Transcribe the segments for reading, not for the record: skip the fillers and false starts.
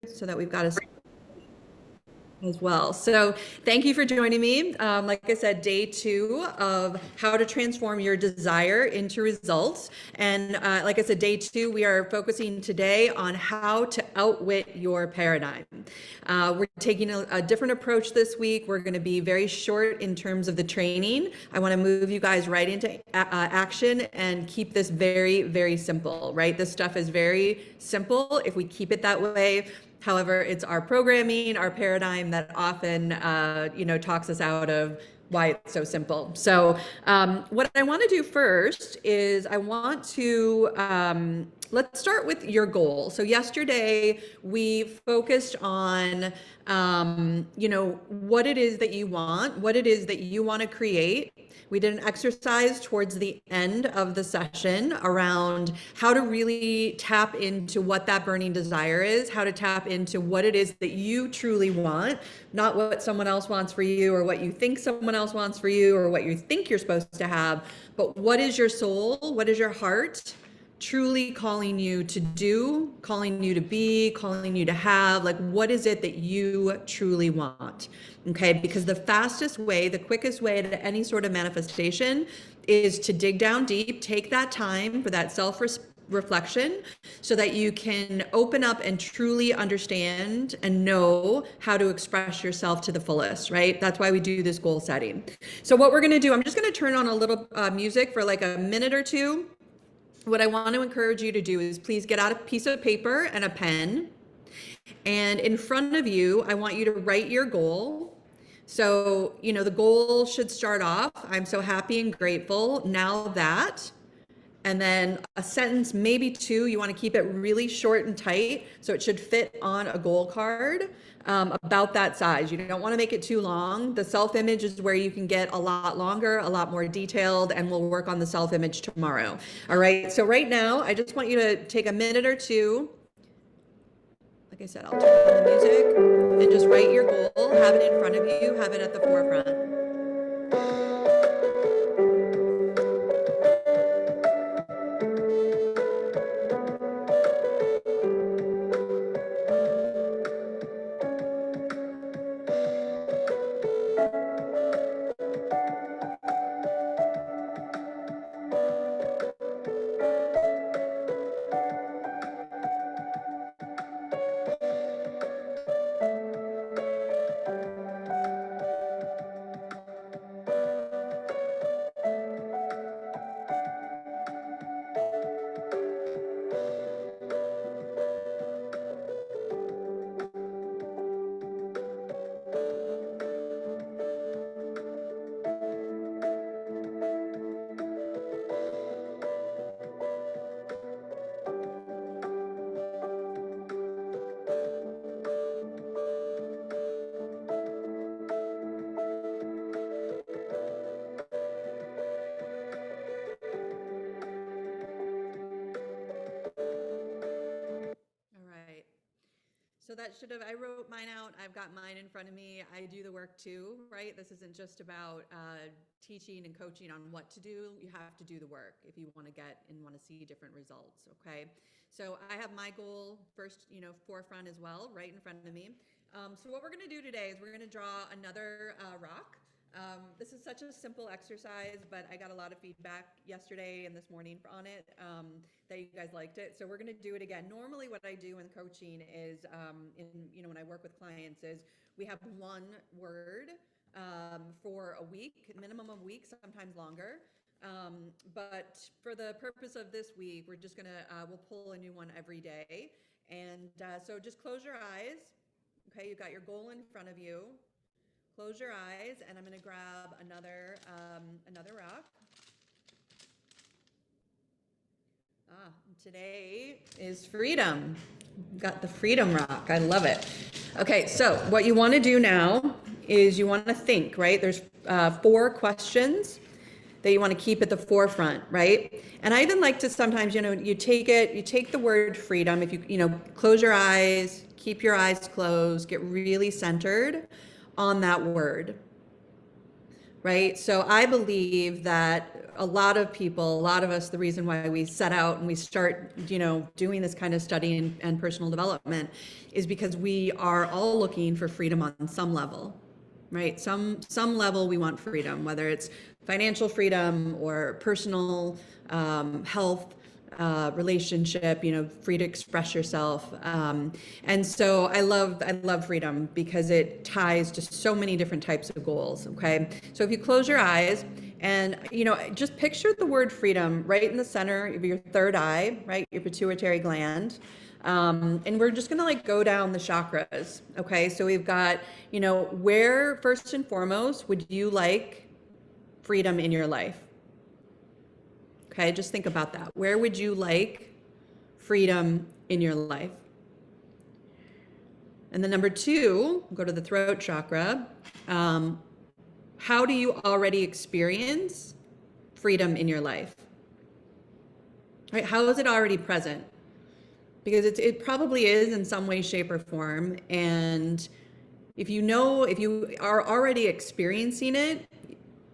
so that we've got a as well. So thank you for joining me. Like I said, day 2 of how to transform your desire into results. And like I said, day 2, we are focusing today on how to outwit your paradigm. We're taking a different approach this week. We're going to be very short in terms of the training. I want to move you guys right into action and keep this very, very simple, right? This stuff is very simple if we keep it that way. However, it's our programming, our paradigm that often, talks us out of why it's so simple. So what I want to do first is I want to, let's start with your goal. So yesterday we focused on, what it is that you want, what it is that you want to create. We did an exercise towards the end of the session around how to really tap into what that burning desire is, how to tap into what it is that you truly want, not what someone else wants for you or what you think someone else wants for you or what you think you're supposed to have, but what is your soul, what is your heart truly calling you to do, calling you to be, calling you to have, like what is it that you truly want? Okay, because the fastest way, the quickest way to any sort of manifestation is to dig down deep, take that time for that self-reflection so that you can open up and truly understand and know how to express yourself to the fullest, right? That's why we do this goal setting. So what we're gonna do, I'm just gonna turn on a little music for like a minute or two. What I want to encourage you to do is please get out a piece of paper and a pen. And in front of you, I want you to write your goal. So, the goal should start off, I'm so happy and grateful now that, and then a sentence, maybe 2, you want to keep it really short and tight. So it should fit on a goal card about that size. You don't want to make it too long. The self-image is where you can get a lot longer, a lot more detailed, and we'll work on the self-image tomorrow. All right. So right now, I just want you to take a minute or two. Like I said, I'll turn on the music and just write your goal, have it in front of you, have it at the forefront. So that should have, I wrote mine out. I've got mine in front of me. I do the work too, right? This isn't just about teaching and coaching on what to do. You have to do the work if you want to get and want to see different results, okay? So I have my goal first, forefront as well, right in front of me. So what we're going to do today is we're going to draw another rock. This is such a simple exercise, but I got a lot of feedback yesterday and this morning on it that you guys liked it. So we're going to do it again. Normally what I do in coaching is, when I work with clients is we have one word for a week, minimum of a week, sometimes longer. But for the purpose of this week, we're just going to, we'll pull a new one every day. And so just close your eyes. Okay, you've got your goal in front of you. Close your eyes, and I'm going to grab another rock. Today is freedom. Got the freedom rock. I love it. Okay, so what you want to do now is you want to think, right? There's 4 questions that you want to keep at the forefront, right? And I even like to sometimes, you take the word freedom. If you close your eyes, keep your eyes closed, get really centered on that word, right? So I believe that a lot of people, a lot of us, the reason why we set out and we start, doing this kind of study and personal development is because we are all looking for freedom on some level, right? Some level we want freedom, whether it's financial freedom or personal health, relationship, free to express yourself. And so I love freedom because it ties to so many different types of goals. Okay. So if you close your eyes and, just picture the word freedom right in the center of your third eye, right? Your pituitary gland. And we're just going to go down the chakras. Okay. So we've got, where first and foremost would you like freedom in your life? Okay, just think about that. Where would you like freedom in your life? And then number 2, go to the throat chakra. How do you already experience freedom in your life? Right? How is it already present? Because it probably is in some way, shape, or form. And if you are already experiencing it,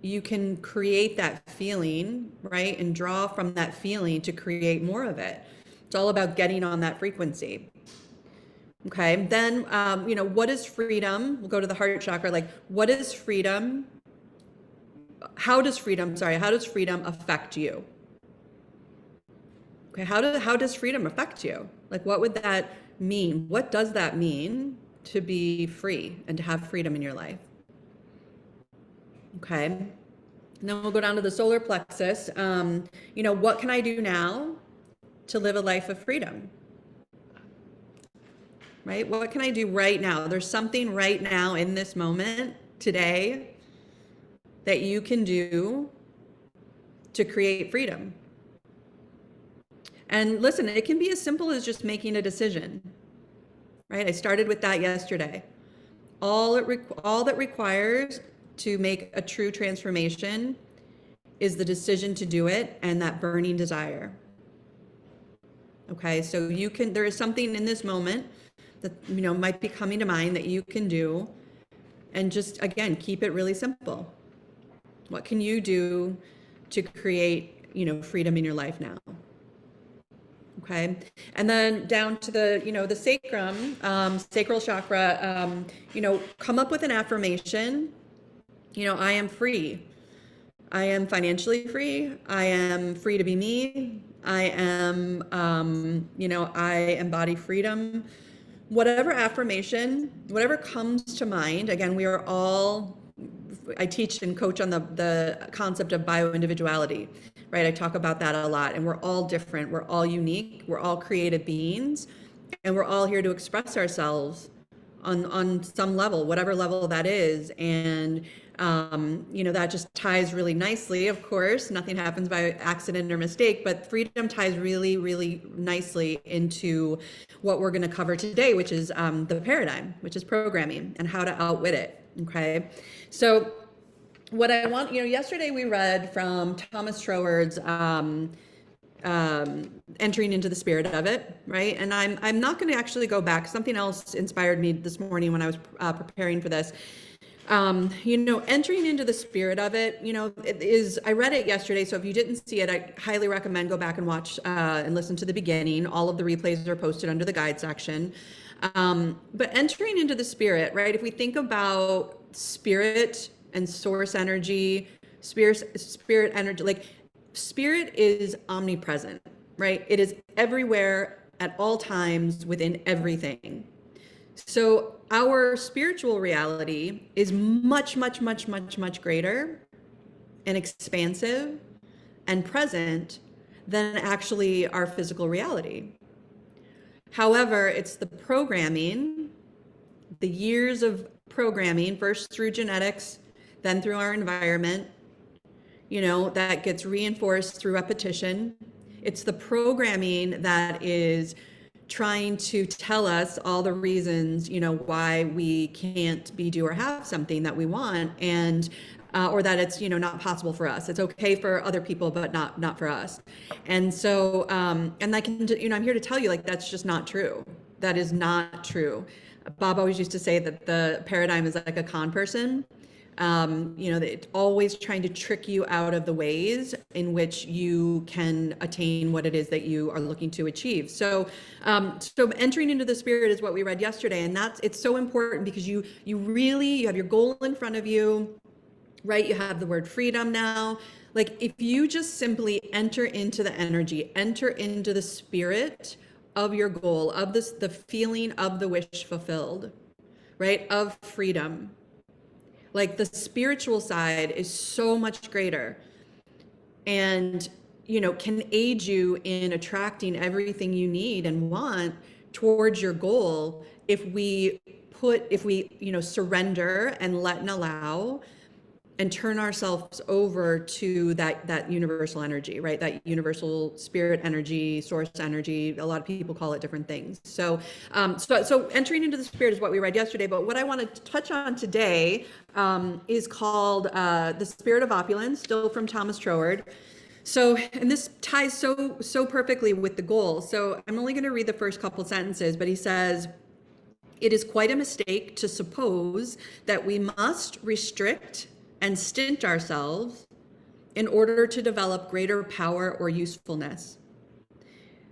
you can create that feeling, right? And draw from that feeling to create more of it. It's all about getting on that frequency. Okay, then, what is freedom? We'll go to the heart chakra. What is freedom? How does freedom affect you? Okay, how does freedom affect you? What would that mean? What does that mean to be free and to have freedom in your life? Okay. And then we'll go down to the solar plexus. What can I do now to live a life of freedom? Right? What can I do right now? There's something right now in this moment today that you can do to create freedom. And listen, it can be as simple as just making a decision. Right? I started with that yesterday. All that requires to make a true transformation is the decision to do it and that burning desire. Okay, so there is something in this moment that, might be coming to mind that you can do, and just, again, keep it really simple. What can you do to create, freedom in your life now? Okay, and then down to the, the sacrum, sacral chakra, come up with an affirmation. I am free. I am financially free. I am free to be me. I am, I embody freedom. Whatever affirmation, whatever comes to mind. Again, I teach and coach on the concept of bio-individuality, right? I talk about that a lot, and we're all different. We're all unique. We're all creative beings, and we're all here to express ourselves on some level, whatever level that is. And that just ties really nicely. Of course, nothing happens by accident or mistake, but freedom ties really, really nicely into what we're going to cover today, which is the paradigm, which is programming and how to outwit it. Okay. So what I want, yesterday we read from Thomas Troward's entering into the spirit of it, right? And I'm not going to actually go back. Something else inspired me this morning when I was preparing for this. Entering into the spirit of it, it is, I read it yesterday. So if you didn't see it, I highly recommend go back and watch and listen to the beginning. All of the replays are posted under the guide section. But entering into the spirit, right? If we think about spirit and source energy, spirit energy, spirit is omnipresent, right? It is everywhere at all times within everything. So our spiritual reality is much, much, much, much, much greater and expansive and present than actually our physical reality. However, it's the programming, the years of programming, first through genetics, then through our environment, that gets reinforced through repetition. It's the programming that is trying to tell us all the reasons, why we can't be, do, or have something that we want, and or that it's, not possible for us. It's okay for other people, but not for us. And so, and I can, I'm here to tell you, that's just not true. That is not true. Bob always used to say that the paradigm is like a con person. It's always trying to trick you out of the ways in which you can attain what it is that you are looking to achieve. So entering into the spirit is what we read yesterday, and it's so important because you have your goal in front of you, right? You have the word freedom now. Like, if you just simply enter into the energy, enter into the spirit of your goal, of the feeling of the wish fulfilled, right? Of freedom. Like, the spiritual side is so much greater and, can aid you in attracting everything you need and want towards your goal if we surrender and let and allow and turn ourselves over to that universal energy, right? That universal spirit energy, source energy. A lot of people call it different things. So entering into the spirit is what we read yesterday. But what I want to touch on today is called The Spirit of Opulence, still from Thomas Troward. So, and this ties so perfectly with the goal. So I'm only going to read the first couple sentences, but he says, "It is quite a mistake to suppose that we must restrict and stint ourselves in order to develop greater power or usefulness.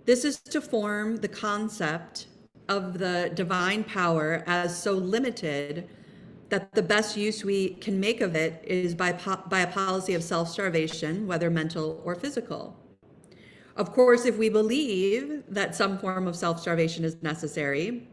This is to form the concept of the divine power as so limited that the best use we can make of it is by a policy of self-starvation, whether mental or physical. Of course, if we believe that some form of self-starvation is necessary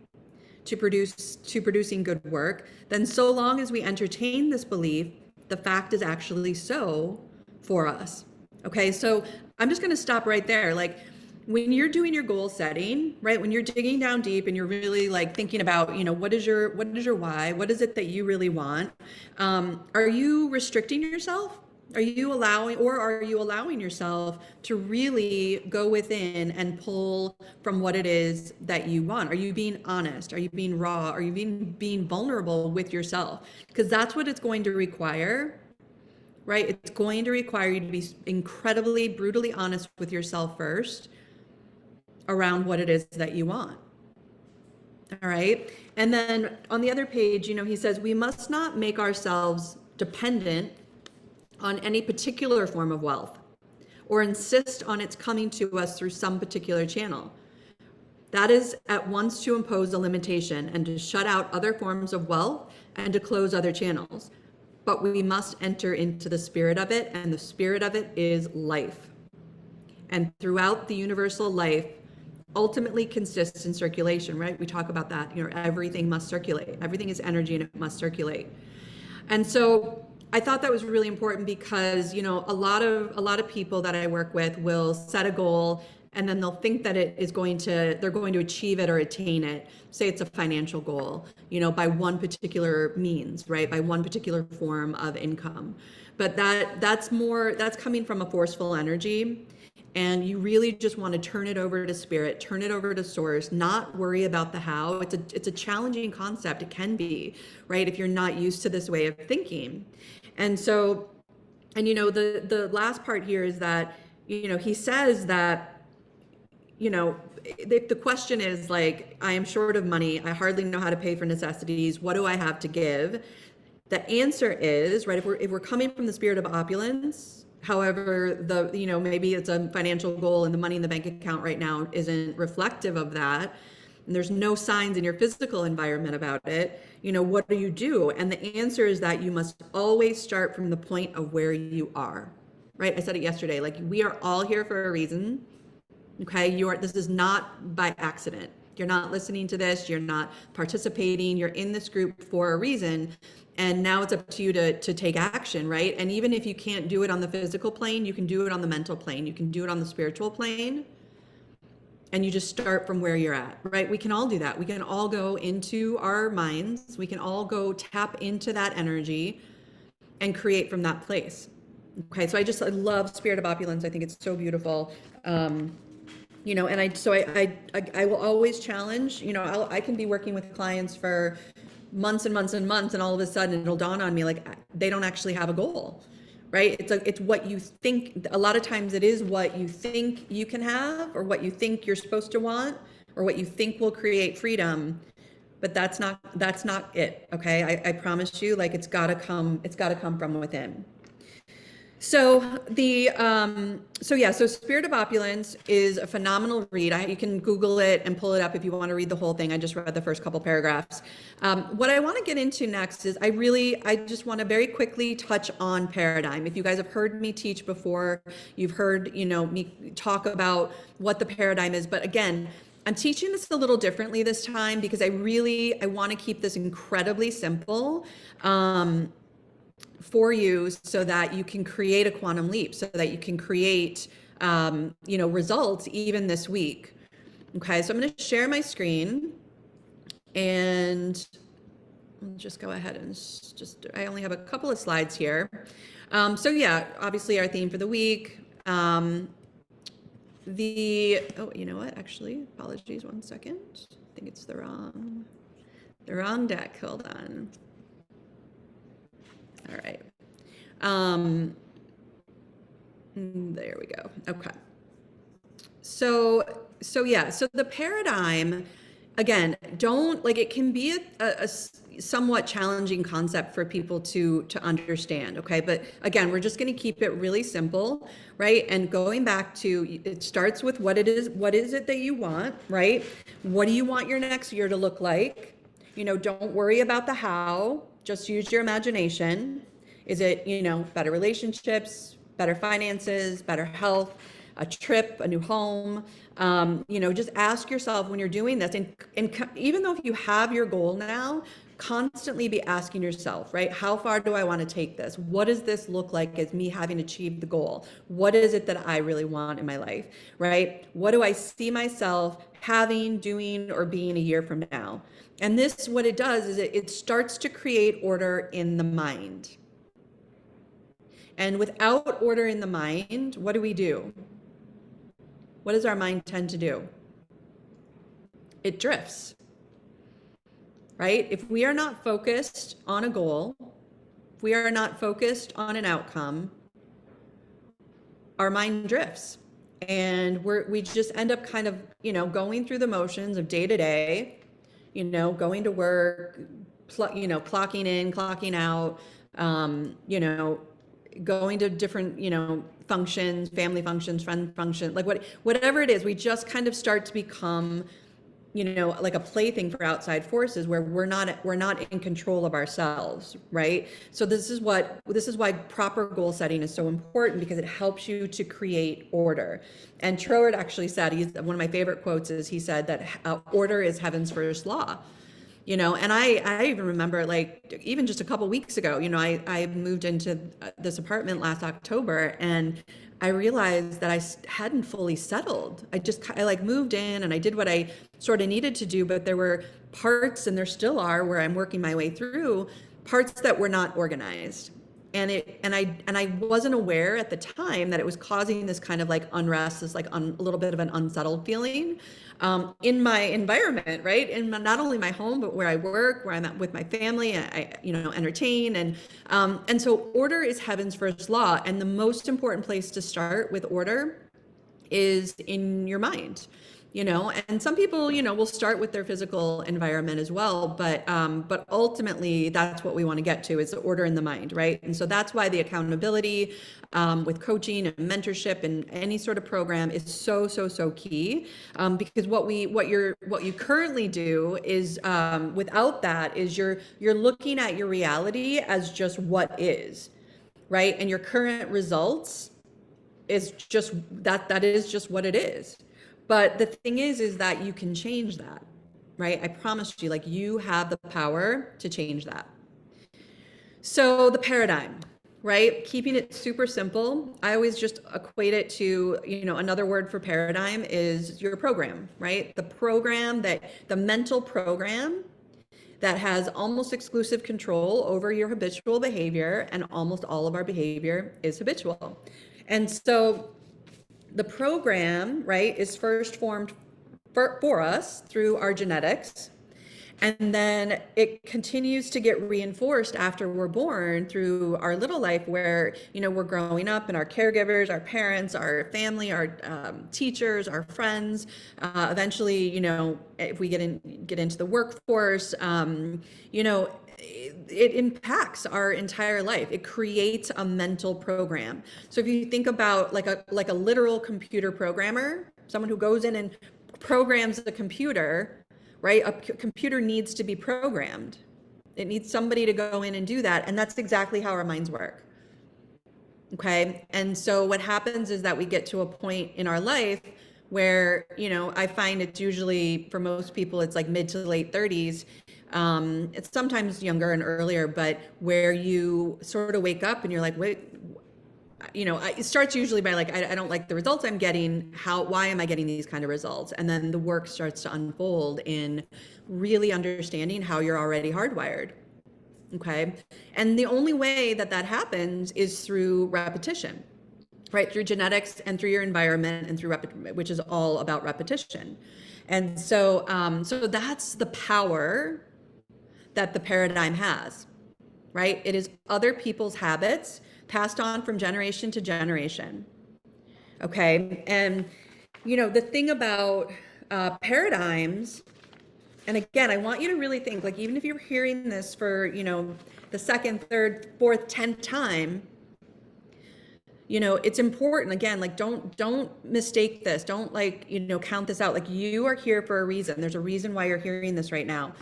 to producing good work, then so long as we entertain this belief, the fact is actually so for us." Okay, so I'm just going to stop right there. Like, when you're doing your goal setting, right? When you're digging down deep and you're really like thinking about, what is your why? What is it that you really want? Are you restricting yourself? Are you allowing yourself to really go within and pull from what it is that you want? Are you being honest? Are you being raw? Are you being vulnerable with yourself? Because that's what it's going to require, right? It's going to require you to be incredibly, brutally honest with yourself first around what it is that you want. All right. And then on the other page, he says, "We must not make ourselves dependent on any particular form of wealth or insist on its coming to us through some particular channel. That is at once to impose a limitation and to shut out other forms of wealth and to close other channels. But we must enter into the spirit of it, and the spirit of it is life. And throughout the universal life ultimately consists in circulation," right? We talk about that, everything must circulate. Everything is energy and it must circulate. And so I thought that was really important because, a lot of people that I work with will set a goal and then they'll think that they're going to achieve it or attain it. Say it's a financial goal, by one particular means, right? By one particular form of income. But that's coming from a forceful energy. And you really just want to turn it over to spirit, turn it over to source, not worry about the how. It's a challenging concept. It can be, right? If you're not used to this way of thinking. And so, the last part here is that, he says that, the question is like, I am short of money. I hardly know how to pay for necessities. What do I have to give? The answer is, right, if we're coming from the spirit of opulence, however, maybe it's a financial goal and the money in the bank account right now isn't reflective of that, and there's no signs in your physical environment about it, what do you do? And the answer is that you must always start from the point of where you are, right? I said it yesterday, like, we are all here for a reason, okay? This is not by accident. You're not listening to this, you're not participating, you're in this group for a reason. And now it's up to you to take action, right? And even if you can't do it on the physical plane, you can do it on the mental plane, you can do it on the spiritual plane. And you just start from where you're at, right? We can all do that. We can all go into our minds. We can all go tap into that energy and create from that place. Okay, so I love Spirit of Opulence. I think it's so beautiful. And I will always challenge, I can be working with clients for months and months and months, and all of a sudden it'll dawn on me, like, they don't actually have a goal, right? It's what you think. A lot of times it is what you think you can have, or what you think you're supposed to want, or what you think will create freedom. but that's not it. Okay. I promise you, like, it's gotta come from within. So so Spirit of Opulence is a phenomenal read. You can Google it and pull it up if you want to read the whole thing. I just read the first couple paragraphs. What I want to get into next is I just want to very quickly touch on paradigm. If you guys have heard me teach before, you've heard, me talk about what the paradigm is. But again, I'm teaching this a little differently this time because I want to keep this incredibly simple. For you so that you can create a quantum leap, so that you can create, results even this week. Okay, so I'm going to share my screen and I'll just go ahead and I only have a couple of slides here. So yeah, obviously our theme for the week. Oh, you know what? Actually, apologies, 1 second. I think it's the wrong deck. Hold on. All right. There we go. Okay. So the paradigm, again, it can be a somewhat challenging concept for people to understand. Okay. But again, we're just going to keep it really simple, right? And going back to, it starts with what is it that you want, right? What do you want your next year to look like? Don't worry about the how, just use your imagination. Is it, better relationships, better finances, better health, a trip, a new home? Just ask yourself when you're doing this, and even though if you have your goal now, constantly be asking yourself, right? How far do I want to take this? What does this look like as me having achieved the goal? What is it that I really want in my life, right? What do I see myself having, doing, or being a year from now? And this, what it does is it starts to create order in the mind. And without order in the mind, what do? What does our mind tend to do? It drifts, right? If we are not focused on a goal, if we are not focused on an outcome, our mind drifts. And we just end up kind of, going through the motions of day to day, going to work, clocking in, clocking out, going to different, functions, family functions, friend functions, like whatever it is, we just kind of start to become, like a plaything for outside forces where we're not in control of ourselves, right? So this is why proper goal setting is so important, because it helps you to create order. And Troward actually said, one of my favorite quotes is, he said that order is heaven's first law. And I even remember, like, even just a couple weeks ago, I moved into this apartment last October, and I realized that I hadn't fully settled. I like moved in and I did what I sort of needed to do, but there were parts, and there still are, where I'm working my way through parts that were not organized. And I wasn't aware at the time that it was causing this kind of like unrest, this like a little bit of an unsettled feeling in my environment, right? In not only my home, but where I work, where I'm at with my family, I entertain, and so order is heaven's first law, and the most important place to start with order is in your mind. And some people, will start with their physical environment as well, but ultimately that's what we want to get to, is the order in the mind, right? And so that's why the accountability with coaching and mentorship and any sort of program is so key, because what you currently do is, without that, is you're looking at your reality as just what is, right? And your current results is just that is just what it is. But the thing is that you can change that, right? I promise you, like, you have the power to change that. So the paradigm, right? Keeping it super simple. I always just equate it to, another word for paradigm is your program, right? The mental program that has almost exclusive control over your habitual behavior, and almost all of our behavior is habitual. And so the program, right, is first formed for us through our genetics. And then it continues to get reinforced after we're born through our little life where, we're growing up and our caregivers, our parents, our family, our teachers, our friends, eventually, if we get into the workforce, it impacts our entire life. It creates a mental program. So if you think about like a literal computer programmer, someone who goes in and programs the computer, right? A computer needs to be programmed. It needs somebody to go in and do that. And that's exactly how our minds work. Okay. And so what happens is that we get to a point in our life where, I find it's usually for most people, it's like mid to late 30s. It's sometimes younger and earlier, but where you sort of wake up and you're like, wait, it starts usually by like, I don't like the results I'm getting. Why am I getting these kind of results? And then the work starts to unfold in really understanding how you're already hardwired. Okay. And the only way that happens is through repetition, right? Through genetics and through your environment and through which is all about repetition. And so, so that's the power that the paradigm has, right? It is other people's habits passed on from generation to generation. Okay. And, the thing about paradigms, and again, I want you to really think, like, even if you're hearing this for, the second, third, fourth, 10th time, it's important. Again, like, don't mistake this. Don't count this out. Like, you are here for a reason. There's a reason why you're hearing this right now.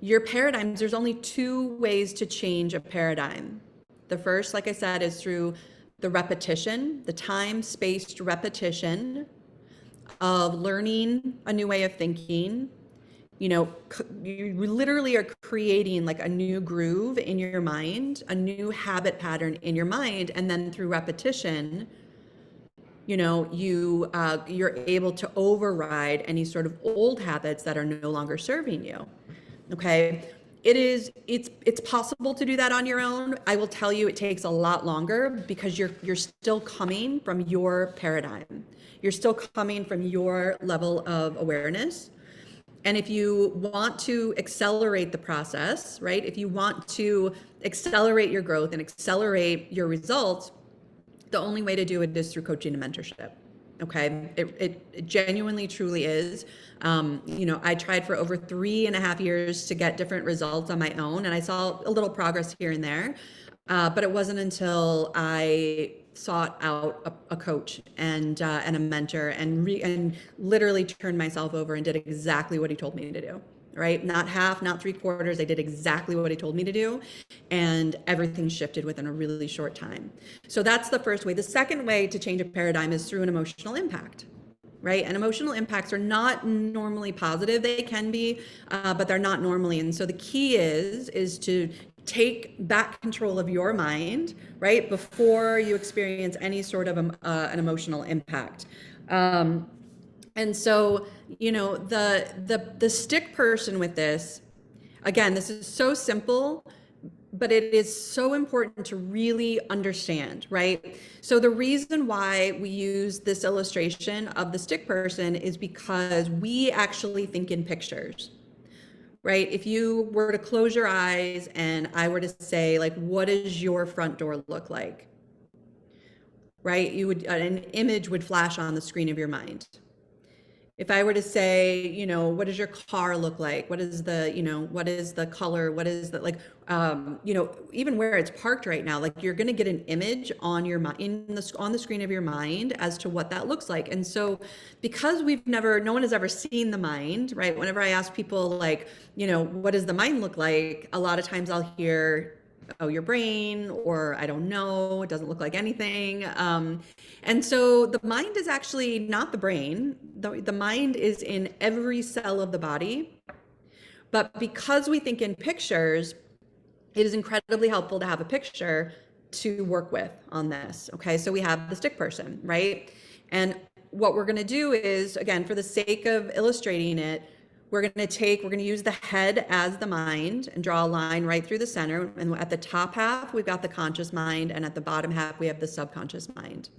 Your paradigms, there's only two ways to change a paradigm. The first, like I said, is through the repetition, the time-spaced repetition of learning a new way of thinking. You literally are creating like a new groove in your mind, a new habit pattern in your mind, and then through repetition, you're able to override any sort of old habits that are no longer serving you. Okay. It's possible to do that on your own. I will tell you, it takes a lot longer because you're still coming from your paradigm. You're still coming from your level of awareness. And if you want to accelerate the process, right? If you want to accelerate your growth and accelerate your results, the only way to do it is through coaching and mentorship. Okay. It genuinely, truly is. I tried for over 3.5 years to get different results on my own, and I saw a little progress here and there. But it wasn't until I sought out a coach and a mentor and literally turned myself over and did exactly what he told me to do. Right? Not half, not 3/4. I did exactly what he told me to do. And everything shifted within a really short time. So that's the first way. The second way to change a paradigm is through an emotional impact. Right? And emotional impacts are not normally positive. They can be, but they're not normally. And so the key is to take back control of your mind, right? Before you experience any sort of an emotional impact. And so, the stick person with this, again, this is so simple, but it is so important to really understand, right? So the reason why we use this illustration of the stick person is because we actually think in pictures, right? If you were to close your eyes and I were to say, like, what does your front door look like? Right? An image would flash on the screen of your mind. If I were to say, what does your car look like? What is the color? What is the, like, even where it's parked right now, like, you're going to get an image on your mind, on the screen of your mind as to what that looks like. And so because no one has ever seen the mind, right? Whenever I ask people, like, what does the mind look like? A lot of times I'll hear, oh, your brain, or I don't know, it doesn't look like anything. And so the mind is actually not the brain. The mind is in every cell of the body. But because we think in pictures, it is incredibly helpful to have a picture to work with on this. Okay, so we have the stick person, right? And what we're going to do is, again, for the sake of illustrating it, we're going to use the head as the mind and draw a line right through the center. And at the top half, we've got the conscious mind. And at the bottom half, we have the subconscious mind.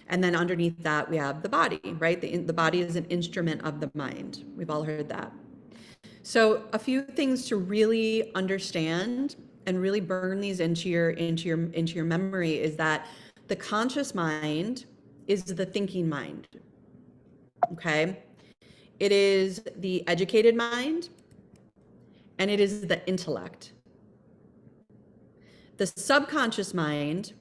And then underneath that, we have the body, right? The body is an instrument of the mind. We've all heard that. So a few things to really understand and really burn these into your memory is that the conscious mind is the thinking mind. Okay? It is the educated mind and it is the intellect. The subconscious mind,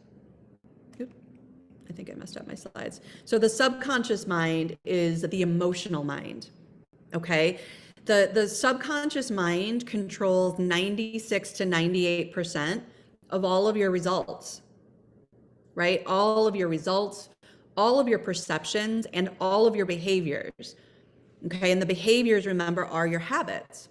I think I messed up my slides. So the subconscious mind is the emotional mind. Okay? The subconscious mind controls 96 to 98% of all of your results, right? All of your results, all of your perceptions, and all of your behaviors. Okay, and the behaviors, remember, are your habits.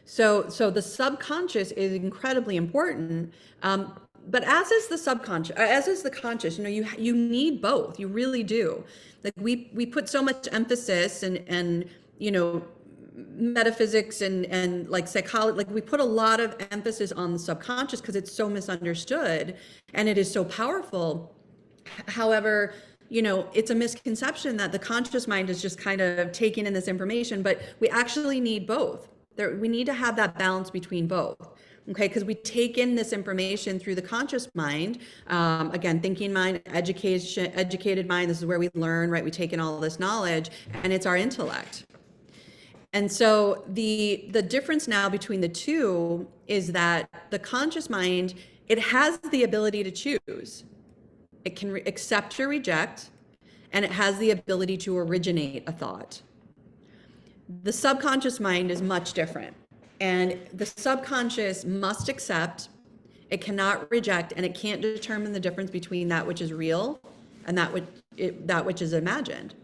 So the subconscious is incredibly important. But as is the subconscious, as is the conscious, you need both. You really do. Like we put so much emphasis and metaphysics and like psychology, like we put a lot of emphasis on the subconscious because it's so misunderstood and it is so powerful. However, it's a misconception that the conscious mind is just kind of taking in this information, but we actually need both. We need to have that balance between both. Okay, because we take in this information through the conscious mind. Again, thinking mind, educated mind. This is where we learn, right? We take in all this knowledge, and it's our intellect. And so the difference now between the two is that the conscious mind, it has the ability to choose. It can accept or reject, and it has the ability to originate a thought. The subconscious mind is much different, and the subconscious must accept, it cannot reject, and it can't determine the difference between that which is real and that which is imagined.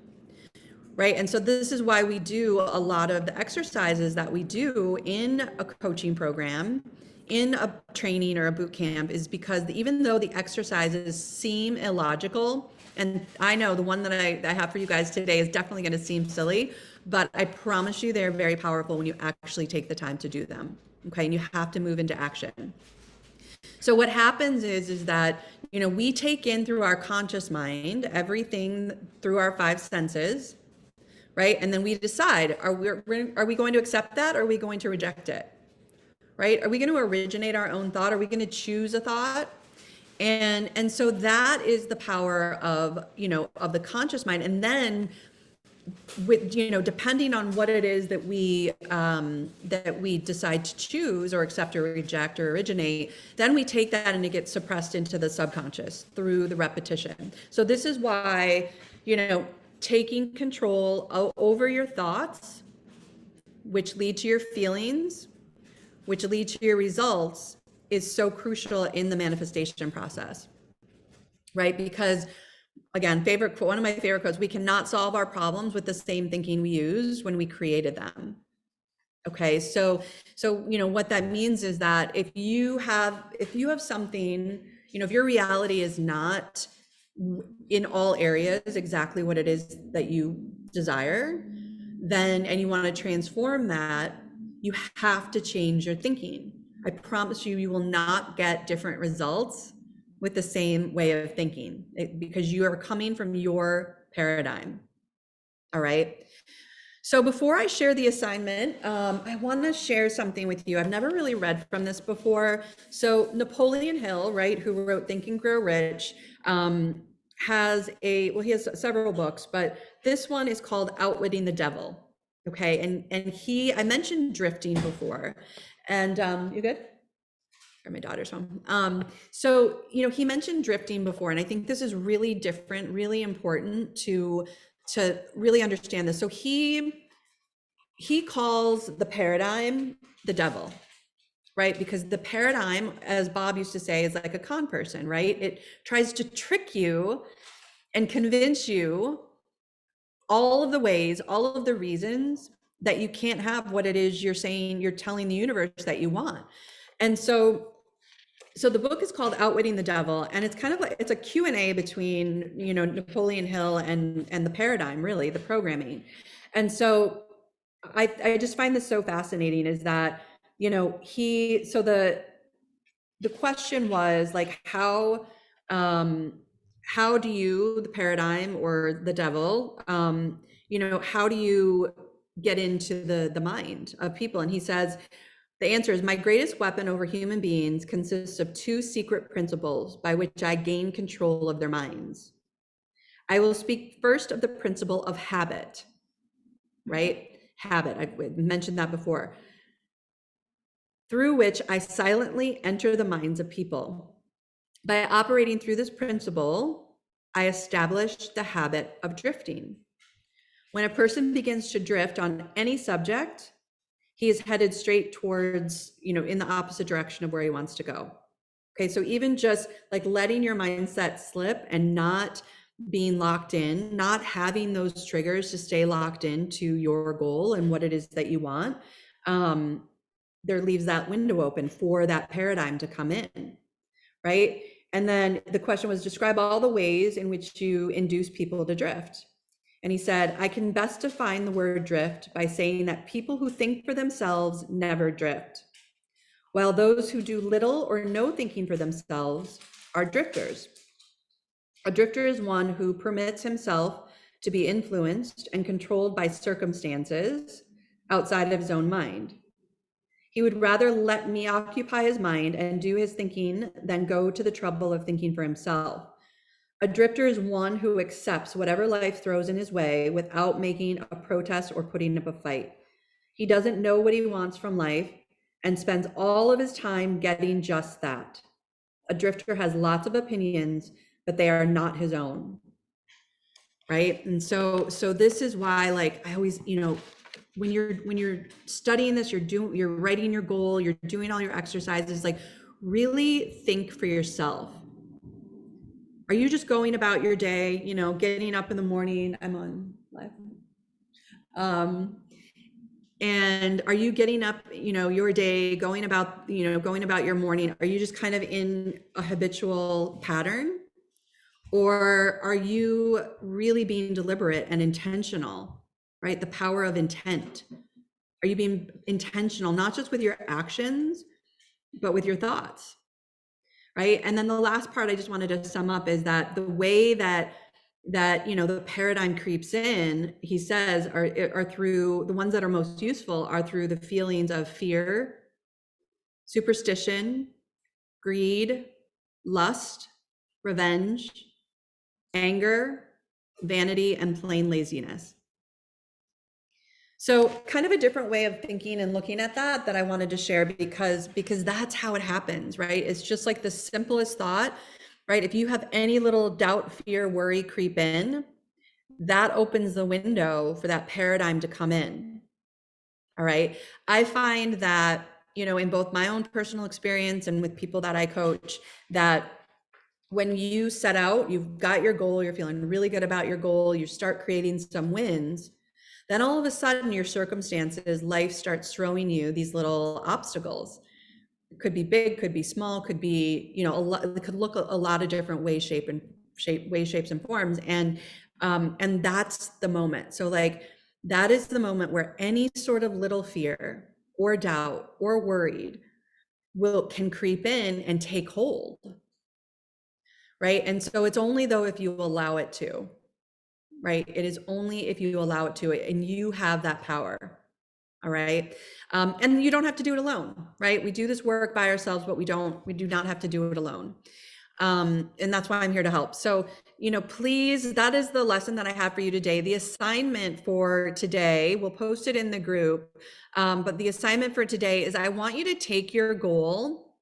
Right? And so this is why we do a lot of the exercises that we do in a coaching program, in a training or a boot camp, is because even though the exercises seem illogical, and I know the one that I have for you guys today is definitely going to seem silly, but I promise you they're very powerful when you actually take the time to do them. Okay, and you have to move into action. So what happens is that we take in through our conscious mind everything through our five senses, right? And then we decide, are we going to accept that, or are we going to reject it? Right? Are we going to originate our own thought? Are we going to choose a thought? And so that is the power of the conscious mind. And then with depending on what it is that we decide to choose or accept or reject or originate, then we take that and it gets suppressed into the subconscious through the repetition. So this is why taking control over your thoughts, which lead to your feelings, which lead to your results, is so crucial in the manifestation process, right? Because again, one of my favorite quotes, we cannot solve our problems with the same thinking we used when we created them. Okay, so what that means is that if you have something, if your reality is not in all areas exactly what it is that you desire, and you want to transform that, you have to change your thinking. I promise you, you will not get different results with the same way of thinking, because you are coming from your paradigm. All right. So before I share the assignment, I want to share something with you. I've never really read from this before. So Napoleon Hill, right, who wrote Think and Grow Rich, he has several books, but this one is called Outwitting the Devil. Okay, and I mentioned drifting before, and you good? Or my daughter's home. So he mentioned drifting before, and I think this is really different, really important to really understand this. So he calls the paradigm the devil, right? Because the paradigm, as Bob used to say, is like a con person, right? It tries to trick you and convince you all of the ways, all of the reasons that you can't have what it is you're telling the universe that you want. And so the book is called Outwitting the Devil, and it's kind of like, it's a Q&A between, Napoleon Hill and the paradigm, really, the programming. And so I just find this so fascinating, is that, the question was like, how do you, the paradigm or the devil, how do you get into the mind of people. And he says, the answer is, my greatest weapon over human beings consists of two secret principles by which I gain control of their minds. I will speak first of the principle of habit, right? Habit, I've mentioned that before, through which I silently enter the minds of people. By operating through this principle, I establish the habit of drifting. When a person begins to drift on any subject, he is headed straight towards, in the opposite direction of where he wants to go. Okay, so even just like letting your mindset slip and not being locked in, not having those triggers to stay locked into your goal and what it is that you want, there leaves that window open for that paradigm to come in, right? And then the question was, describe all the ways in which you induce people to drift. And he said, I can best define the word drift by saying that people who think for themselves never drift, while those who do little or no thinking for themselves are drifters. A drifter is one who permits himself to be influenced and controlled by circumstances outside of his own mind. He would rather let me occupy his mind and do his thinking than go to the trouble of thinking for himself. A drifter is one who accepts whatever life throws in his way without making a protest or putting up a fight. He doesn't know what he wants from life and spends all of his time getting just that. A drifter has lots of opinions, but they are not his own, right? And so this is why, like, I always, when you're studying this, you're writing your goal, you're doing all your exercises, like, really think for yourself. Are you just going about your day, getting up in the morning? I'm on live. And are you getting up, your day, going about your morning? Are you just kind of in a habitual pattern? Or are you really being deliberate and intentional, right? The power of intent. Are you being intentional, not just with your actions, but with your thoughts? Right. And then the last part I just wanted to sum up is that the way that the paradigm creeps in, he says, are through the ones that are most useful are through the feelings of fear, superstition, greed, lust, revenge, anger, vanity, and plain laziness. So kind of a different way of thinking and looking at that I wanted to share, because that's how it happens, right? It's just like the simplest thought, right? If you have any little doubt, fear, worry creep in, that opens the window for that paradigm to come in. All right. I find that, in both my own personal experience and with people that I coach, that when you set out, you've got your goal, you're feeling really good about your goal, you start creating some wins, then all of a sudden your circumstances, life starts throwing you these little obstacles. It could be big, could be small, could be, it could look a lot of different ways, shapes and forms. And that's the moment. So like, that is the moment where any sort of little fear or doubt or worried can creep in and take hold. Right. And so it's only though if you allow it to, right? It is only if you allow it to, and you have that power. All right. And you don't have to do it alone, right? We do this work by ourselves, but we do not have to do it alone. And that's why I'm here to help. So, please, that is the lesson that I have for you today. The assignment for today, we'll post it in the group. But the assignment for today is I want you to take your goal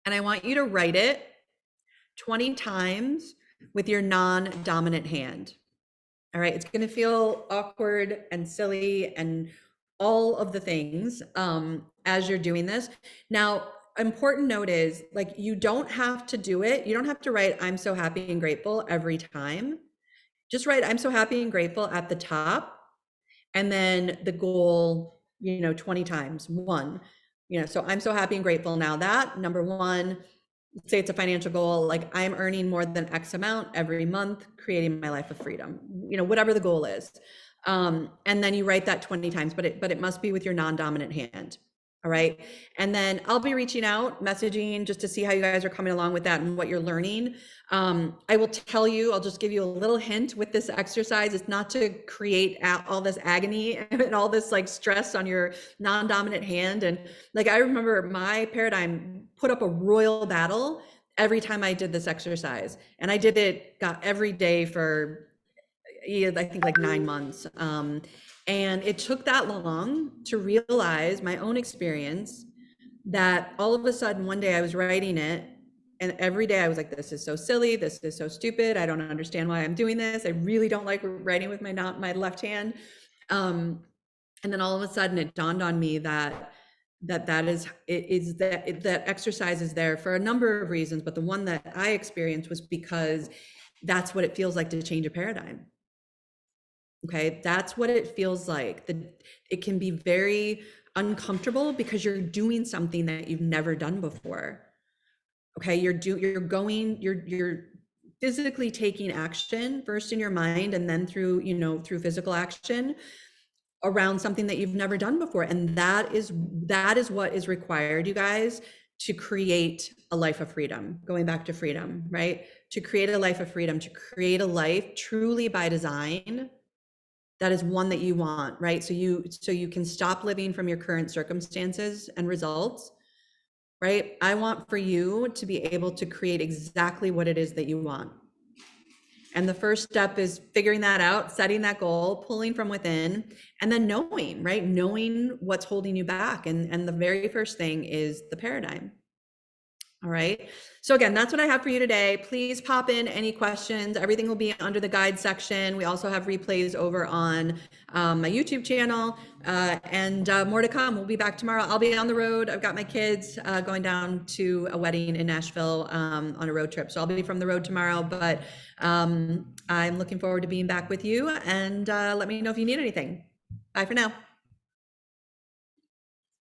and I want you to write it 20 times with your non-dominant hand. All right, it's going to feel awkward and silly and all of the things as you're doing this. Now, important note is, like, you don't have to do it. You don't have to write, I'm so happy and grateful every time. Just write, I'm so happy and grateful at the top. And then the goal, 20 times. One, so I'm so happy and grateful. Now that, number one, say it's a financial goal, like I'm earning more than X amount every month, creating my life of freedom, whatever the goal is. And then you write that 20 times, but it must be with your non-dominant hand. All right. And then I'll be reaching out, messaging just to see how you guys are coming along with that and what you're learning. I will tell you, I'll just give you a little hint with this exercise. It's not to create all this agony and all this like stress on your non-dominant hand. And like, I remember my paradigm put up a royal battle every time I did this exercise. And I did it, got every day for, I think like 9 months. And it took that long to realize my own experience that all of a sudden one day I was writing it, and every day I was like, this is so silly, this is so stupid, I don't understand why I'm doing this, I really don't like writing with my left hand. And then all of a sudden it dawned on me that that exercise is there for a number of reasons, but the one that I experienced was because that's what it feels like to change a paradigm. Okay, that's what it feels like. It can be very uncomfortable because you're doing something that you've never done before. Okay, you're physically taking action first in your mind and then through, through physical action around something that you've never done before. And that is what is required, you guys, to create a life of freedom. Going back to freedom, right? To create a life of freedom, to create a life truly by design that is one that you want, right? So you can stop living from your current circumstances and results, right? I want for you to be able to create exactly what it is that you want. And the first step is figuring that out, setting that goal, pulling from within, and then knowing, right? Knowing what's holding you back. And the very first thing is the paradigm. All right. So again, that's what I have for you today. Please pop in any questions. Everything will be under the guide section. We also have replays over on my YouTube channel and more to come. We'll be back tomorrow. I'll be on the road. I've got my kids going down to a wedding in Nashville on a road trip. So I'll be from the road tomorrow, but I'm looking forward to being back with you, and let me know if you need anything. Bye for now.